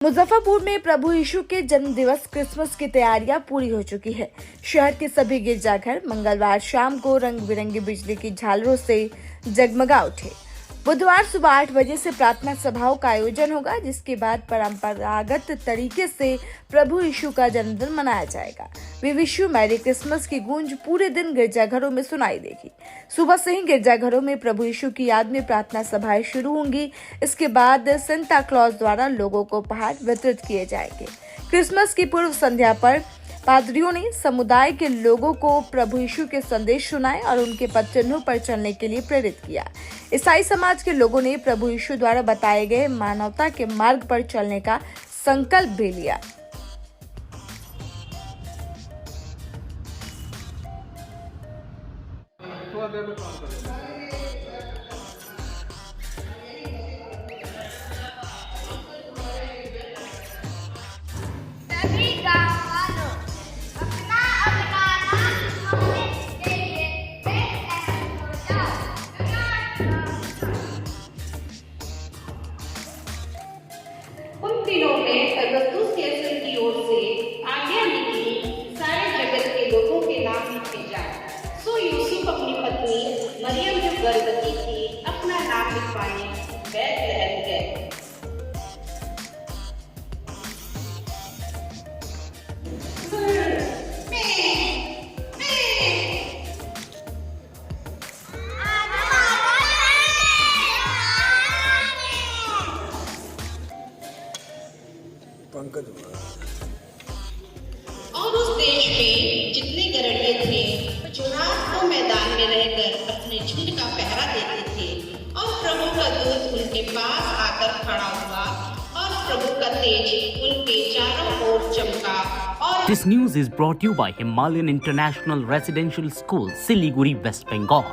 मुजफ्फरपुर में प्रभु यीशु के जन्म दिवस क्रिसमस की तैयारियां पूरी हो चुकी है। शहर के सभी गिरजाघर मंगलवार शाम को रंग बिरंगी बिजली की झालरों से जगमगा उठे। बुधवार सुबह 8 बजे से प्रार्थना सभाओं का आयोजन होगा, जिसके बाद परंपरागत तरीके से प्रभु यीशु का जन्मदिन मनाया जाएगा। We wish you merry Christmas की गूंज पूरे दिन गिरजाघरों में सुनाई देगी। सुबह से ही गिरजाघरों में प्रभु यीशु की याद में प्रार्थना सभाएं शुरू होंगी। इसके बाद सेंटा क्लॉज द्वारा लोगों को उपहार वितरित किए जाएंगे। क्रिसमस की पूर्व संध्या पर पादरियों ने समुदाय के लोगों को प्रभु यीशु के संदेश सुनाए और उनके पद चिन्हों पर चलने के लिए प्रेरित किया। ईसाई समाज के लोगों ने प्रभु यीशु द्वारा बताए गए मानवता के मार्ग पर चलने का संकल्प भी लिया। उन दिनों में अगस्तुस कैसर की ओर से आज्ञा निकली, सारे जगत के लोगों के नाम लिखे जाए। सो यूसुफ अपनी पत्नी मरियम जो गर्भवती थी, अपना नाम लिखवाने बैतलहम गए। और उस देश में जितने गरड़िए थे, चुनाव को मैदान में रहकर अपने झुंड का पहरा देते थे। और प्रभु का दूत उनके पास आकर खड़ा हुआ और प्रभु का तेज उनके चारों ओर चमका। और This news is brought to you by Himalayan International Residential School, Siliguri, West Bengal.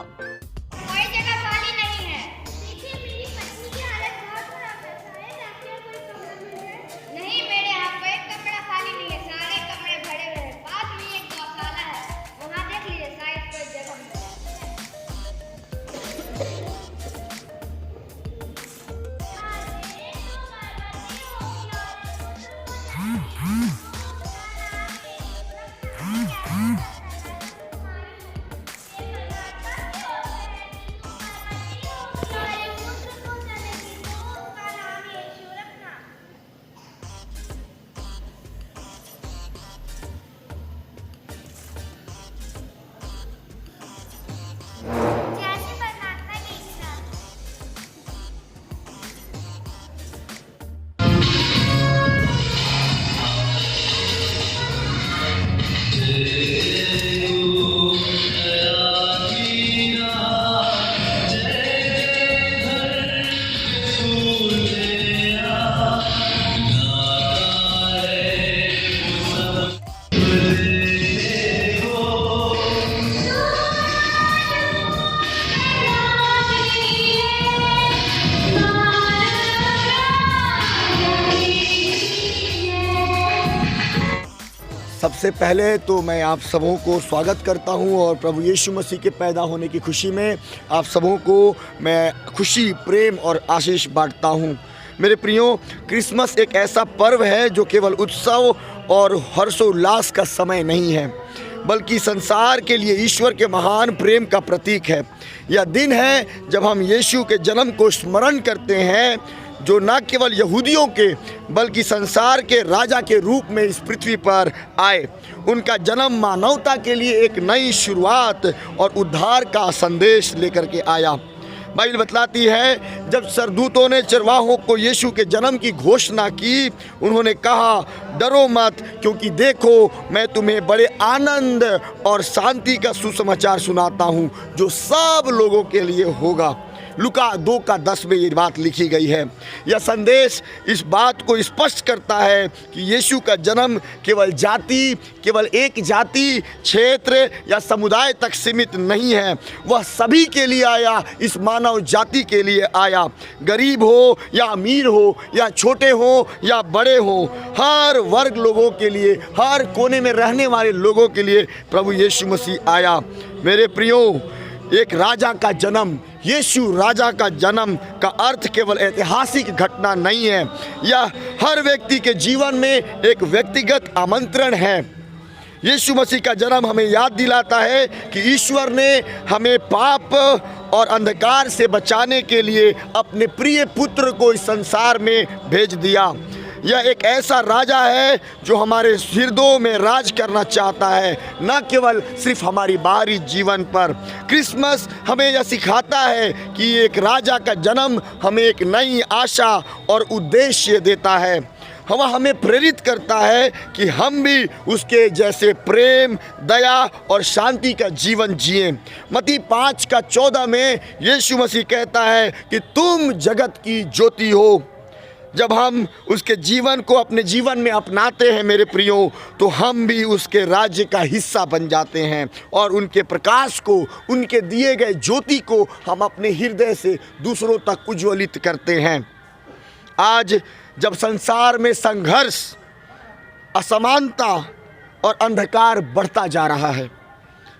कोई जगह खाली नहीं है। देखिए, मेरी पत्नी की हालत बहुत खराब है। शायद आपके यहाँ कोई कमरा मिल जाए। नहीं, मेरे यहाँ कोई कमरा खाली नहीं है। सारे कमरे भरे हुए हैं। पास में एक गौशाला है, वहाँ देख लीजिए, शायद कोई जगह मिल जाए। जैसी परमात्मा की इच्छा। सबसे पहले तो मैं आप सबों को स्वागत करता हूं और प्रभु यीशु मसीह के पैदा होने की खुशी में आप सबों को मैं खुशी, प्रेम और आशीष बांटता हूं। मेरे प्रियो, क्रिसमस एक ऐसा पर्व है जो केवल उत्सव और हर्षोल्लास का समय नहीं है, बल्कि संसार के लिए ईश्वर के महान प्रेम का प्रतीक है। यह दिन है जब हम यीशु के जन्म को स्मरण करते हैं, जो न केवल यहूदियों के बल्कि संसार के राजा के रूप में इस पृथ्वी पर आए। उनका जन्म मानवता के लिए एक नई शुरुआत और उद्धार का संदेश लेकर के आया। बाइबल बतलाती है, जब सरदूतों ने चरवाहों को यीशु के जन्म की घोषणा की, उन्होंने कहा, डरो मत, क्योंकि देखो मैं तुम्हें बड़े आनंद और शांति का सुसमाचार सुनाता हूँ, जो सब लोगों के लिए होगा। लुका 2:10 में ये बात लिखी गई है। यह संदेश इस बात को स्पष्ट करता है कि यीशु का जन्म केवल एक जाति, क्षेत्र या समुदाय तक सीमित नहीं है। वह सभी के लिए आया, इस मानव जाति के लिए आया। गरीब हो या अमीर हो या छोटे हो या बड़े हो, हर वर्ग लोगों के लिए, हर कोने में रहने वाले लोगों के लिए प्रभु यीशु मसीह आया। मेरे प्रियो, एक राजा का जन्म यीशु राजा का जन्म का अर्थ केवल ऐतिहासिक घटना नहीं है, यह हर व्यक्ति के जीवन में एक व्यक्तिगत आमंत्रण है। यीशु मसीह का जन्म हमें याद दिलाता है कि ईश्वर ने हमें पाप और अंधकार से बचाने के लिए अपने प्रिय पुत्र को इस संसार में भेज दिया। यह एक ऐसा राजा है जो हमारे हृदयों में राज करना चाहता है, न केवल सिर्फ हमारी बाहरी जीवन पर। क्रिसमस हमें यह सिखाता है कि एक राजा का जन्म हमें एक नई आशा और उद्देश्य देता है। वह हमें प्रेरित करता है कि हम भी उसके जैसे प्रेम, दया और शांति का जीवन जिएं। मत्ती 5:14 में यीशु मसीह कहता है कि तुम जगत की ज्योति हो। जब हम उसके जीवन को अपने जीवन में अपनाते हैं मेरे प्रियो, तो हम भी उसके राज्य का हिस्सा बन जाते हैं और उनके प्रकाश को, उनके दिए गए ज्योति को हम अपने हृदय से दूसरों तक उज्ज्वलित करते हैं। आज जब संसार में संघर्ष, असमानता और अंधकार बढ़ता जा रहा है,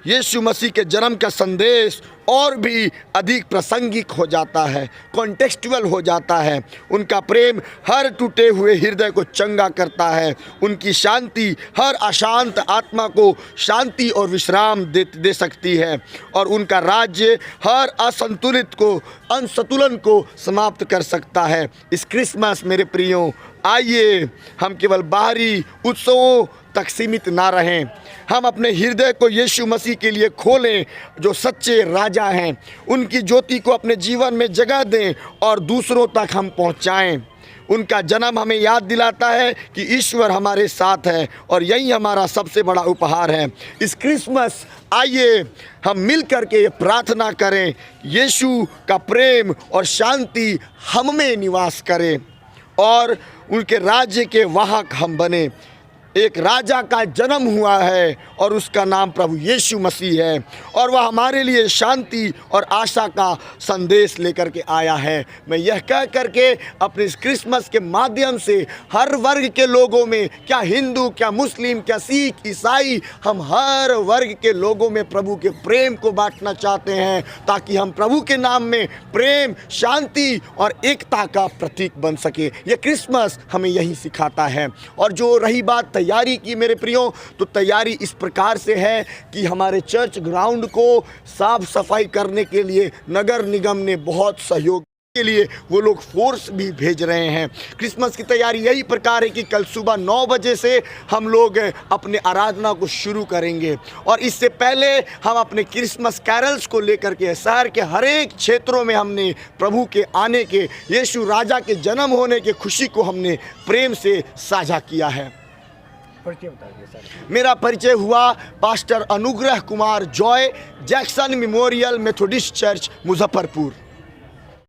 यीशु मसीह के जन्म का संदेश और भी अधिक प्रासंगिक हो जाता है, कॉन्टेक्स्चुअल हो जाता है। उनका प्रेम हर टूटे हुए हृदय को चंगा करता है। उनकी शांति हर अशांत आत्मा को शांति और विश्राम दे सकती है और उनका राज्य हर असंतुलन को समाप्त कर सकता है। इस क्रिसमस मेरे प्रियो, आइए हम केवल बाहरी उत्सवों तक सीमित ना रहें, हम अपने हृदय को यीशु मसीह के लिए खोलें जो सच्चे राजा हैं। उनकी ज्योति को अपने जीवन में जगह दें और दूसरों तक हम पहुंचाएं। उनका जन्म हमें याद दिलाता है कि ईश्वर हमारे साथ है और यही हमारा सबसे बड़ा उपहार है। इस क्रिसमस आइए हम मिल कर के ये प्रार्थना करें, यीशु का प्रेम और शांति हम में निवास करे और उनके राज्य के वाहक हम बने। एक राजा का जन्म हुआ है और उसका नाम प्रभु यीशु मसीह है और वह हमारे लिए शांति और आशा का संदेश लेकर के आया है। मैं यह कह करके अपने इस क्रिसमस के माध्यम से हर वर्ग के लोगों में, क्या हिंदू, क्या मुस्लिम, क्या सिख, ईसाई, हम हर वर्ग के लोगों में प्रभु के प्रेम को बांटना चाहते हैं ताकि हम प्रभु के नाम में प्रेम, शांति और एकता का प्रतीक बन सके। यह क्रिसमस हमें यही सिखाता है। और जो रही बात तैयारी की मेरे प्रियो, तो तैयारी इस प्रकार से है कि हमारे चर्च ग्राउंड को साफ सफाई करने के लिए नगर निगम ने बहुत सहयोग के लिए वो लोग फोर्स भी भेज रहे हैं। क्रिसमस की तैयारी यही प्रकार है कि कल सुबह 9 बजे से हम लोग अपने आराधना को शुरू करेंगे और इससे पहले हम अपने क्रिसमस कैरल्स को लेकर के शहर के हर एक क्षेत्रों में हमने प्रभु के आने के, यीशु राजा के जन्म होने की खुशी को हमने प्रेम से साझा किया है। मेरा परिचय हुआ पास्टर अनुग्रह Kumar Joy, Jackson memorial Methodist church, Muzaffarpur.